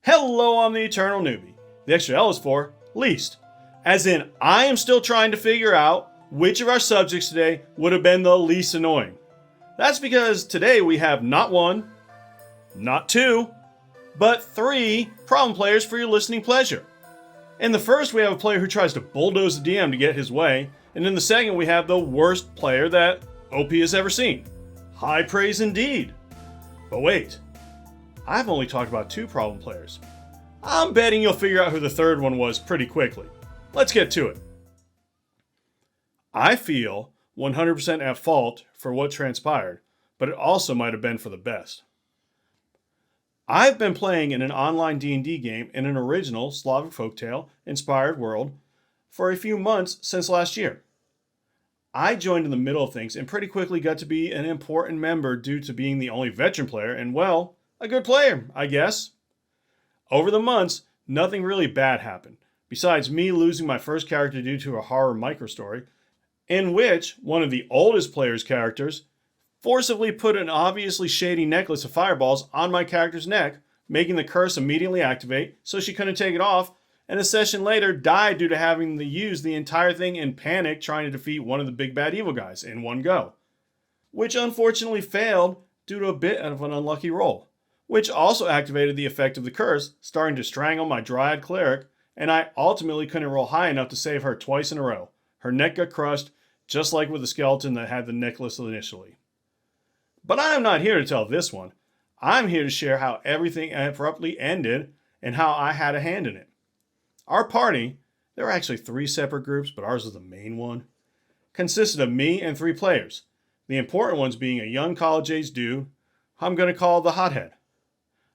Hello, I'm the Eternal Newbie. The extra L is for least. As in, I am still trying to figure out which of our subjects today would have been the least annoying. That's because today we have not one, not two, but three problem players for your listening pleasure. In the first, we have a player who tries to bulldoze the DM to get his way, and in the second, we have the worst player that OP has ever seen. High praise indeed. But wait, I've only talked about two problem players. I'm betting you'll figure out who the third one was pretty quickly. Let's get to it. I feel 100% at fault for what transpired, but it also might have been for the best. I've been playing in an online D&D game in an original Slavic folktale inspired world for a few months since last year. I joined in the middle of things and pretty quickly got to be an important member due to being the only veteran player and, well, a good player, I guess. Over the months, nothing really bad happened, besides me losing my first character due to a horror microstory, in which one of the oldest player's characters forcibly put an obviously shady necklace of fireballs on my character's neck, making the curse immediately activate so she couldn't take it off, and a session later died due to having to use the entire thing in panic trying to defeat one of the big bad evil guys in one go. Which unfortunately failed due to a bit of an unlucky roll, which also activated the effect of the curse, starting to strangle my Dryad cleric, and I ultimately couldn't roll high enough to save her twice in a row. Her neck got crushed, just like with the skeleton that had the necklace initially. But I am not here to tell this one. I'm here to share how everything abruptly ended and how I had a hand in it. Our party, there were actually three separate groups, but ours was the main one, consisted of me and three players. The important ones being a young college-age dude, I'm going to call the Hothead.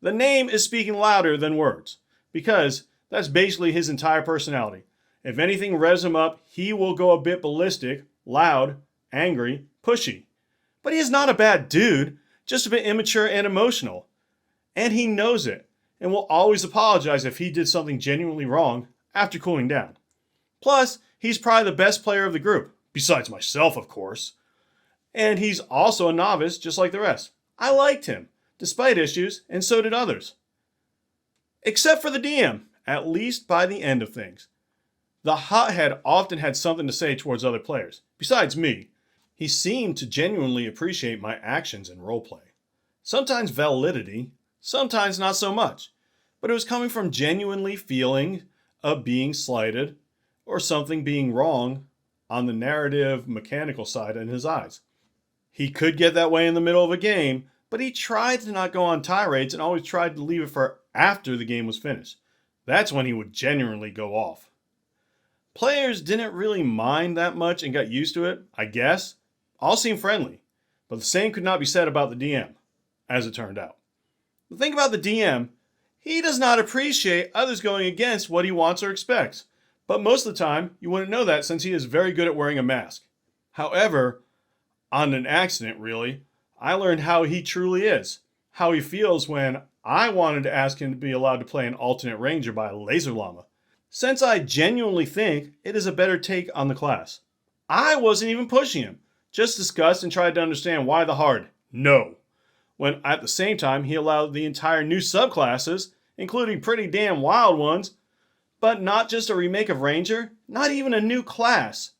The name is speaking louder than words, because that's basically his entire personality. If anything revs him up, he will go a bit ballistic, loud, angry, pushy. But he is not a bad dude, just a bit immature and emotional. And he knows it, and will always apologize if he did something genuinely wrong after cooling down. Plus, he's probably the best player of the group, besides myself, of course. And he's also a novice, just like the rest. I liked him, despite issues, and so did others. Except for the DM, at least by the end of things. The Hothead often had something to say towards other players, besides me. He seemed to genuinely appreciate my actions and roleplay. Sometimes validity, sometimes not so much, but it was coming from genuinely feeling of being slighted or something being wrong on the narrative mechanical side in his eyes. He could get that way in the middle of a game, but he tried to not go on tirades and always tried to leave it for after the game was finished. That's when he would genuinely go off. Players didn't really mind that much and got used to it, I guess. All seemed friendly, but the same could not be said about the DM, as it turned out. The thing about the DM, he does not appreciate others going against what he wants or expects, but most of the time you wouldn't know that since he is very good at wearing a mask. However, on an accident really, I learned how he truly is, how he feels when I wanted to ask him to be allowed to play an alternate ranger by a laser llama, since I genuinely think it is a better take on the class. I wasn't even pushing him, just discussed and tried to understand why the hard no, when at the same time he allowed the entire new subclasses, including pretty damn wild ones, but not just a remake of Ranger, not even a new class.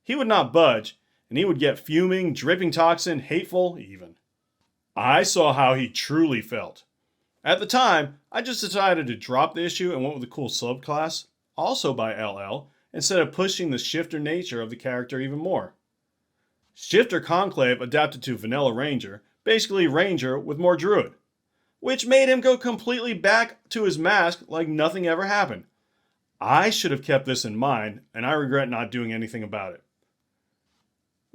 He would not budge, and he would get fuming, dripping toxin, hateful even. I saw how he truly felt. At the time, I just decided to drop the issue and went with a cool subclass, also by LL, instead of pushing the shifter nature of the character even more. Shifter Conclave adapted to Vanilla Ranger, basically Ranger with more Druid, which made him go completely back to his mask like nothing ever happened. I should have kept this in mind, and I regret not doing anything about it.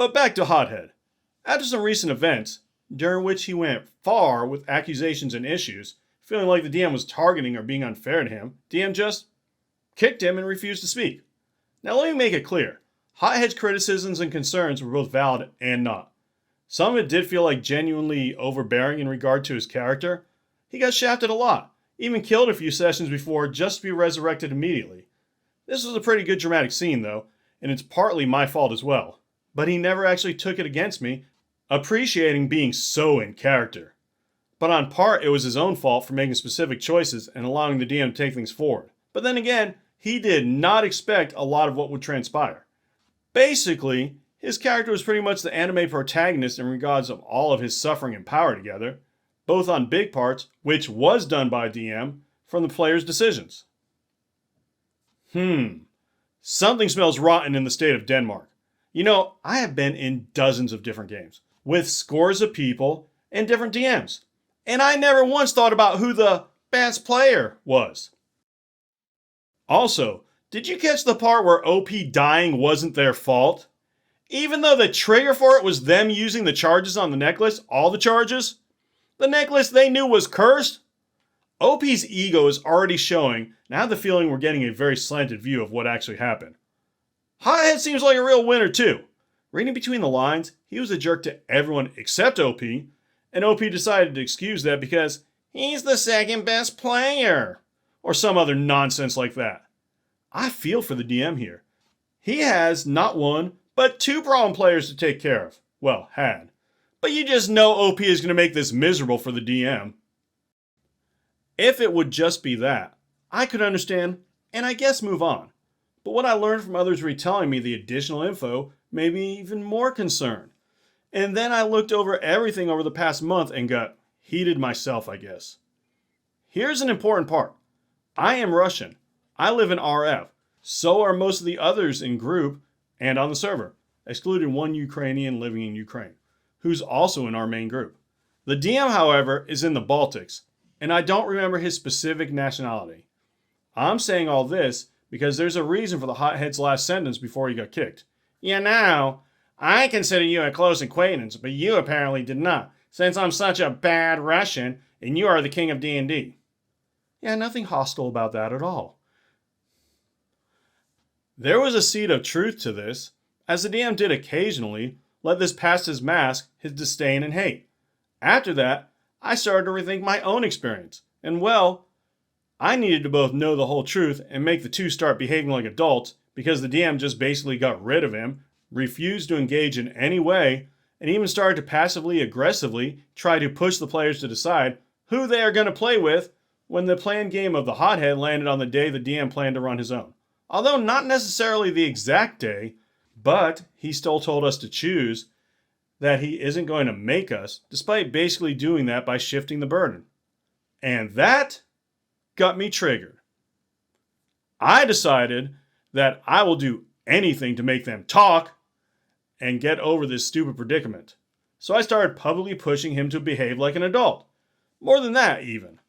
But back to Hothead. After some recent events, during which he went far with accusations and issues, feeling like the DM was targeting or being unfair to him, DM just kicked him and refused to speak. Now let me make it clear. Hothead's criticisms and concerns were both valid and not. Some of it did feel like genuinely overbearing in regard to his character. He got shafted a lot, even killed a few sessions before just to be resurrected immediately. This was a pretty good dramatic scene though, and it's partly my fault as well. But he never actually took it against me, appreciating being so in character. but on part it was his own fault for making specific choices and allowing the DM to take things forward. But then again, he did not expect a lot of what would transpire. Basically, his character was pretty much the anime protagonist in regards of all of his suffering and power together, both on big parts, which was done by DM, from the player's decisions. Something smells rotten in the state of Denmark. You know, I have been in dozens of different games, with scores of people and different DMs, and I never once thought about who the best player was. Also, did you catch the part where OP dying wasn't their fault? Even though the trigger for it was them using the charges on the necklace, all the charges, the necklace they knew was cursed. OP's ego is already showing, and I have the feeling we're getting a very slanted view of what actually happened. Hothead seems like a real winner too. Reading between the lines, he was a jerk to everyone except OP, and OP decided to excuse that because he's the second best player, or some other nonsense like that. I feel for the DM here. He has not one, but two problem players to take care of. Well, had. But you just know OP is going to make this miserable for the DM. If it would just be that, I could understand, and I guess move on. But what I learned from others retelling me the additional info made me even more concerned. And then I looked over everything over the past month and got heated myself, I guess. Here's an important part. I am Russian. I live in RF. So are most of the others in group and on the server, excluding one Ukrainian living in Ukraine, who's also in our main group. The DM, however, is in the Baltics, and I don't remember his specific nationality. I'm saying all this because there's a reason for the hothead's last sentence before he got kicked. You know, I consider you a close acquaintance, but you apparently did not, since I'm such a bad Russian and you are the king of D&D. Yeah, nothing hostile about that at all. There was a seed of truth to this, as the DM did occasionally let this past his mask, his disdain and hate. After that, I started to rethink my own experience, and well, I needed to both know the whole truth and make the two start behaving like adults because the DM just basically got rid of him, refused to engage in any way, and even started to passively aggressively try to push the players to decide who they are going to play with when the planned game of the Hothead landed on the day the DM planned to run his own. Although not necessarily the exact day, but he still told us to choose that he isn't going to make us, despite basically doing that by shifting the burden. And that got me triggered. I decided that I will do anything to make them talk and get over this stupid predicament. So I started publicly pushing him to behave like an adult. More than that, even.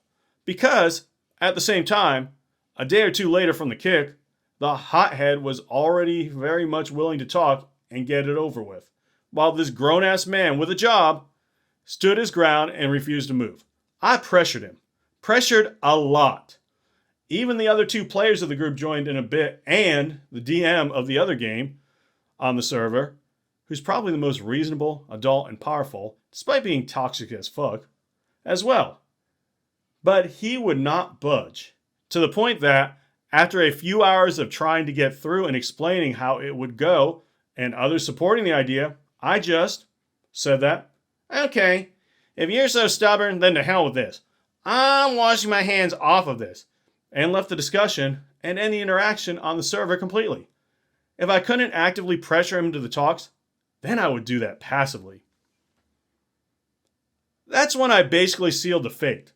Because, at the same time, a day or two later from the kick, the hothead was already very much willing to talk and get it over with, while this grown-ass man with a job stood his ground and refused to move. I pressured him. Pressured a lot. Even the other two players of the group joined in a bit, and the DM of the other game on the server, who's probably the most reasonable, adult, and powerful, despite being toxic as fuck, as well. But he would not budge, to the point that, after a few hours of trying to get through and explaining how it would go, and others supporting the idea, I just said that, okay, if you're so stubborn, then to hell with this. I'm washing my hands off of this, and left the discussion and any interaction on the server completely. If I couldn't actively pressure him to the talks, then I would do that passively. That's when I basically sealed the fate,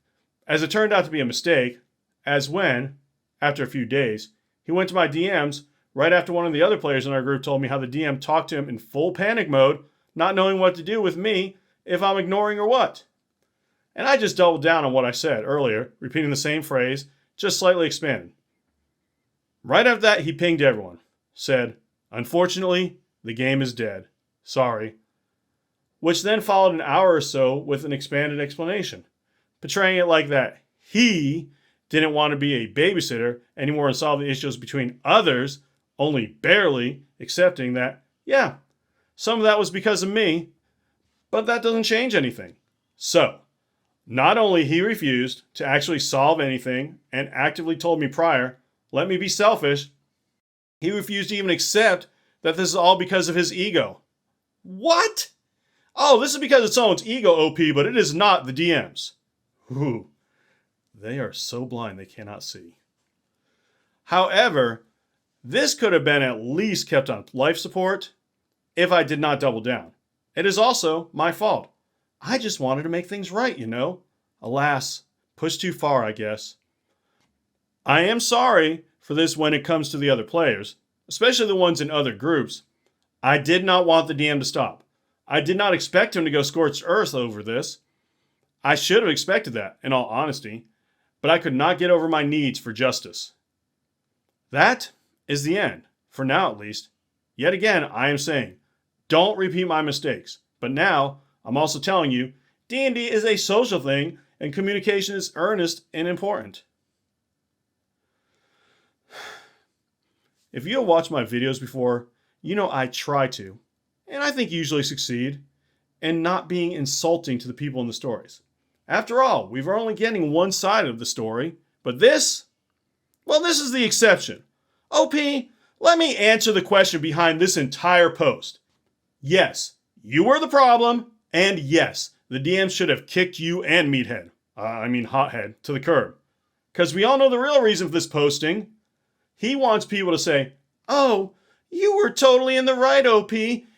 as it turned out to be a mistake, as when, after a few days, he went to my DMs right after one of the other players in our group told me how the DM talked to him in full panic mode, not knowing what to do with me, if I'm ignoring or what. And I just doubled down on what I said earlier, repeating the same phrase, just slightly expanded. Right after that, he pinged everyone, said, "Unfortunately, the game is dead. Sorry." Which then followed an hour or so with an expanded explanation, portraying it like that he didn't want to be a babysitter anymore and solve the issues between others, only barely accepting that, yeah, some of that was because of me, but that doesn't change anything. So, not only he refused to actually solve anything and actively told me prior, let me be selfish, he refused to even accept that this is all because of his ego. What? Oh, this is because it's someone's ego, OP, but it is not the DM's. Ooh, they are so blind they cannot see. However, this could have been at least kept on life support if I did not double down. It is also my fault. I just wanted to make things right, you know. Alas, pushed too far, I guess. I am sorry for this when it comes to the other players, especially the ones in other groups. I did not want the DM to stop. I did not expect him to go scorched earth over this. I should have expected that, in all honesty, but I could not get over my needs for justice. That is the end, for now at least. Yet again, I am saying, don't repeat my mistakes. But now, I'm also telling you, D&D is a social thing, and communication is earnest and important. If you have watched my videos before, you know I try to, and I think usually succeed, in not being insulting to the people in the stories. After all, we were only getting one side of the story, but this is the exception. OP, let me answer the question behind this entire post. Yes, you were the problem, and yes, the DM should have kicked you and Hothead, to the curb. Because we all know the real reason for this posting. He wants people to say, oh, you were totally in the right, OP.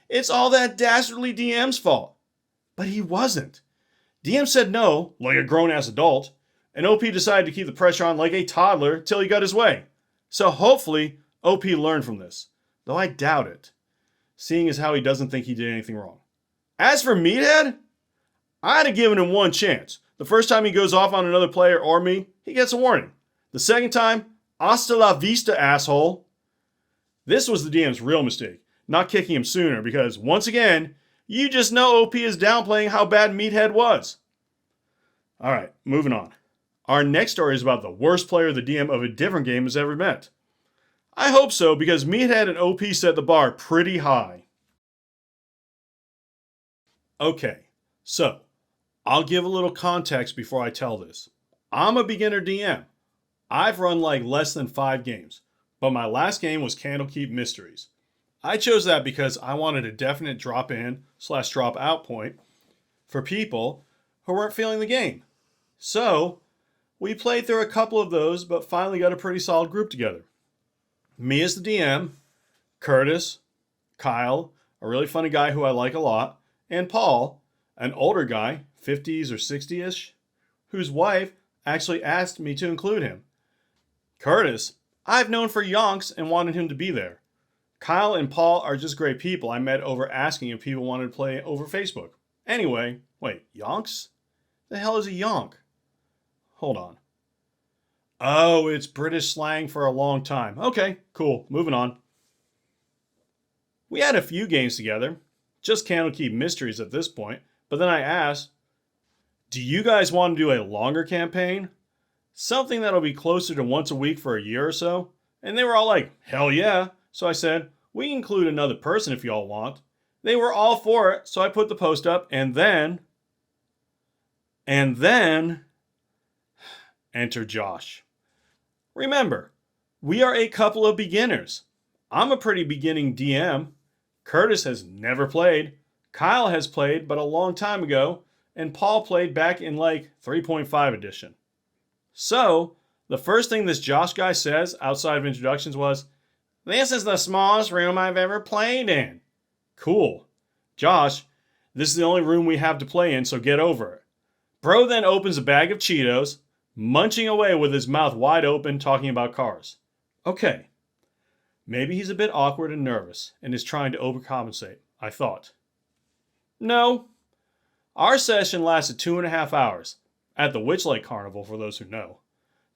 It's all that dastardly DM's fault. But he wasn't. DM said no, like a grown-ass adult, and OP decided to keep the pressure on like a toddler till he got his way. So hopefully, OP learned from this, though I doubt it, seeing as how he doesn't think he did anything wrong. As for Meathead, I'd have given him one chance. The first time he goes off on another player or me, he gets a warning. The second time, hasta la vista, asshole. This was the DM's real mistake, not kicking him sooner, because once again, you just know OP is downplaying how bad Meathead was. Alright, moving on. Our next story is about the worst player the DM of a different game has ever met. I hope so, because Meathead and OP set the bar pretty high. Okay, so, I'll give a little context before I tell this. I'm a beginner DM. I've run like less than 5 games, but my last game was Candlekeep Mysteries. I chose that because I wanted a definite drop-in/drop out point for people who weren't feeling the game. So, we played through a couple of those, but finally got a pretty solid group together. Me as the DM, Curtis, Kyle, a really funny guy who I like a lot, and Paul, an older guy, 50s or 60-ish, whose wife actually asked me to include him. Curtis, I've known for yonks and wanted him to be there. Kyle and Paul are just great people I met over asking if people wanted to play over Facebook. Anyway, wait, yonks? The hell is a yonk? Hold on. Oh, it's British slang for a long time. Okay, cool, moving on. We had a few games together, just Candlekeep Mysteries at this point, but then I asked, do you guys want to do a longer campaign? Something that'll be closer to once a week for a year or so? And they were all like, hell yeah. So I said, we can include another person if y'all want. They were all for it, so I put the post up, and then, enter Josh. Remember, we are a couple of beginners. I'm a pretty beginning DM. Curtis has never played. Kyle has played, but a long time ago, and Paul played back in like 3.5 edition. So, the first thing this Josh guy says outside of introductions was, this is the smallest room I've ever played in. Cool. Josh, this is the only room we have to play in, so get over it. Bro then opens a bag of Cheetos, munching away with his mouth wide open talking about cars. Okay. Maybe he's a bit awkward and nervous and is trying to overcompensate, I thought. No. Our session lasted 2.5 hours, at the Witchlight Carnival for those who know,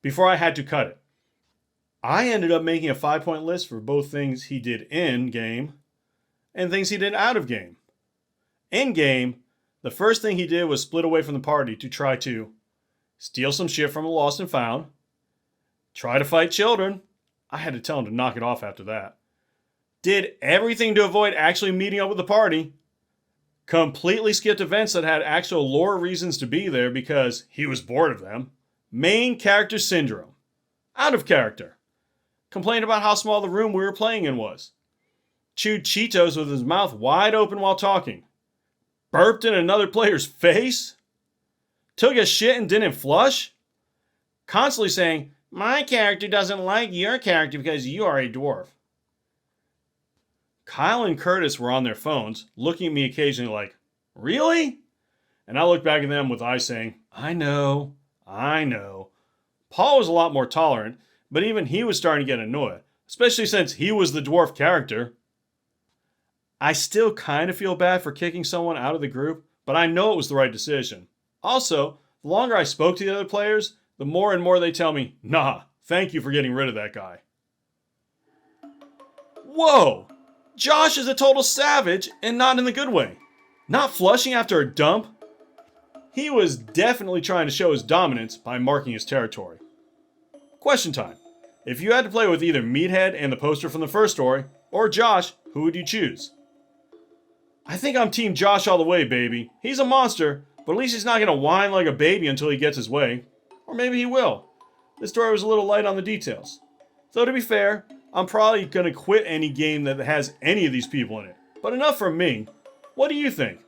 before I had to cut it. I ended up making a 5-point list for both things he did in-game and things he did out-of-game. In-game, the first thing he did was split away from the party to try to steal some shit from a lost and found, try to fight children. I had to tell him to knock it off after that. Did everything to avoid actually meeting up with the party. Completely skipped events that had actual lore reasons to be there because he was bored of them. Main character syndrome. Out of character. Complained about how small the room we were playing in was. Chewed Cheetos with his mouth wide open while talking. Burped in another player's face. Took a shit and didn't flush? Constantly saying, my character doesn't like your character because you are a dwarf. Kyle and Curtis were on their phones, looking at me occasionally like, really? And I looked back at them with eyes saying, I know. Paul was a lot more tolerant, but even he was starting to get annoyed, especially since he was the dwarf character. I still kind of feel bad for kicking someone out of the group, but I know it was the right decision. Also, the longer I spoke to the other players, the more and more they tell me, nah, thank you for getting rid of that guy. Whoa! Josh is a total savage and not in the good way. Not flushing after a dump. He was definitely trying to show his dominance by marking his territory. Question time. If you had to play with either Meathead and the poster from the first story, or Josh, who would you choose? I think I'm Team Josh all the way, baby. He's a monster, but at least he's not going to whine like a baby until he gets his way. Or maybe he will. This story was a little light on the details. Though to be fair, I'm probably going to quit any game that has any of these people in it. But enough from me. What do you think?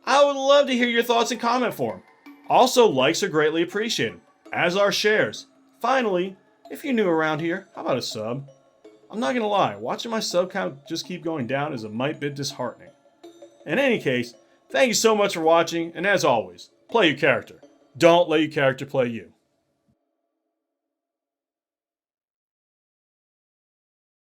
I would love to hear your thoughts in comment form. Also, likes are greatly appreciated, as are shares. Finally, if you're new around here, how about a sub? I'm not going to lie, watching my sub count just keep going down is a mite bit disheartening. In any case, thank you so much for watching, and as always, play your character. Don't let your character play you.